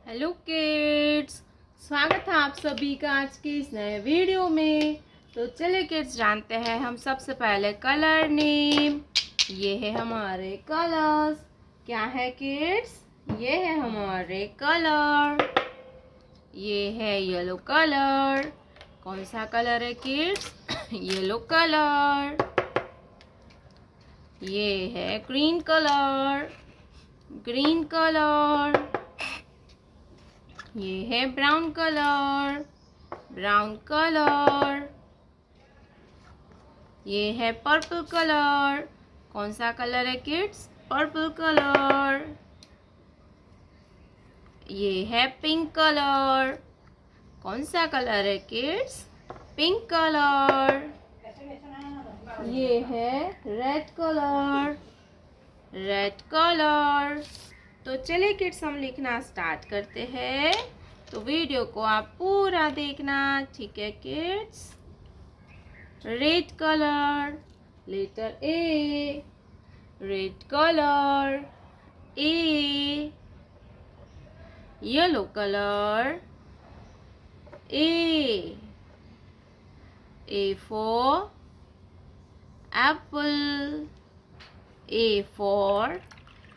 Hello kids, स्वागत है आप सभी का आज के इस नए वीडियो में। तो चलिए किड्स, जानते हैं हम सबसे पहले कलर नेम। ये है हमारे कलर्स। क्या है किड्स? ये है हमारे कलर। ये है येलो कलर। कौन सा कलर है किड्स? Yellow colour. ये है ग्रीन कलर। Green colour. ये है ब्राउन कलर। Brown colour. ये है पर्पल कलर। कौन सा कलर है किड्स? Purple colour. ये है पिंक कलर। कौन सा कलर है किड्स? Pink colour. ये है रेड कलर। Red colour. तो चलिए किड्स, हम लिखना स्टार्ट करते हैं। तो वीडियो को आप पूरा देखना, ठीक है kids? Red colour, letter A. Red colour, A. Yellow colour, A. A for apple. A for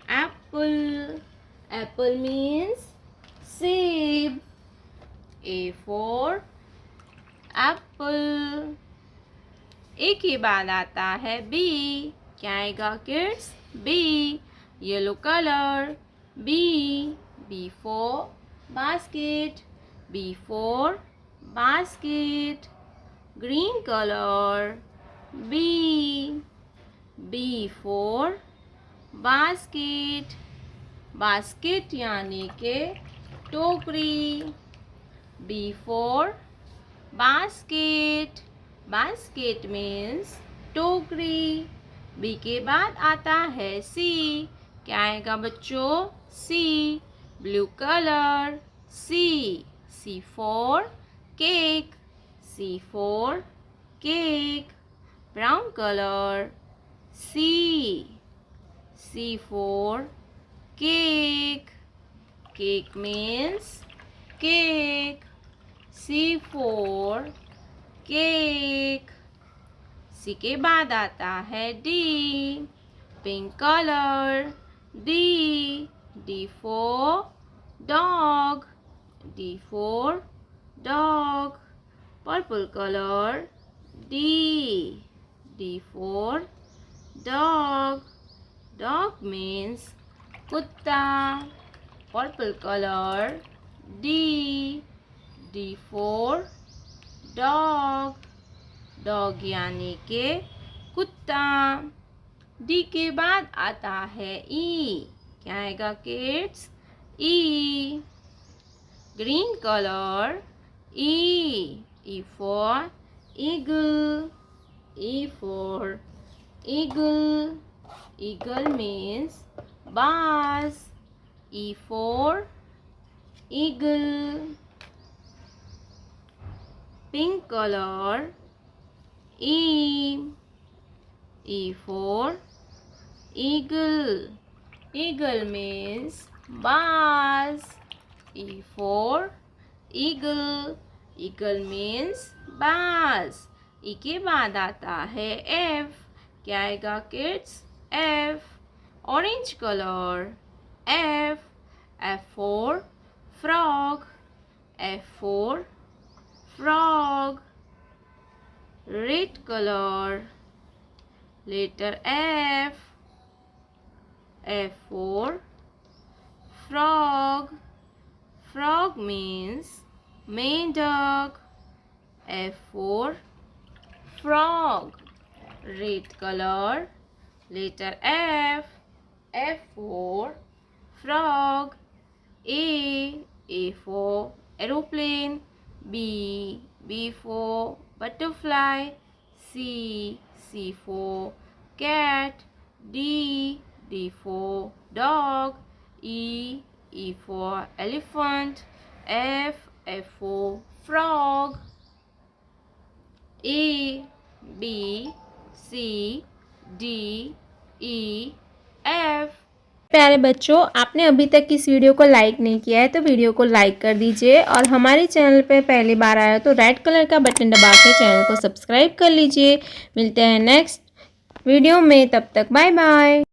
apple. Apple means सेब. A for apple. A के बाद आता है B. क्या आएगा kids? B. Yellow colour, B. B for basket. B for basket. Green color, B. B for basket. basket यानी के टोकरी. B for basket. basket means टोकरी. B के बाद आता है C. क्या आएगा बच्चों? C. Blue colour, C. C for cake. C for cake. brown color, C. C for cake. Cake means cake. C for cake. C के बाद आता है D. Pink color, D. D for dog. D for dog. Purple color, D. D for dog. Dog means कुत्ता. Purple color, D. D for dog. Dog यानी के कुत्ता. D के बाद आता है E. क्या आएगा kids? E. Green color, E. E for eagle. E for eagle. Eagle means bass. E for eagle. Pink color, E. E for eagle. Eagle means bass. E for eagle. Eagle means bass. E के बाद आता है F. क्या आएगा kids? F. Orange color, F. F for frog. F for frog. Red color, letter F. F for frog. Frog means main duck. F for frog. Red color, letter F. F for frog. A for aeroplane. B for butterfly. C for cat. D for dog. E for elephant. F for frog. A, B, C, D, E, F. प्यारे बच्चों, आपने अभी तक इस video को like नहीं किया है तो वीडियो को लाइक कर दीजिए और हमारे चैनल पे पहली बार आया तो रेड कलर का बटन दबा के चैनल को सब्सक्राइब कर लीजिए। मिलते हैं नेक्स्ट वीडियो में, तब तक बाय बाय।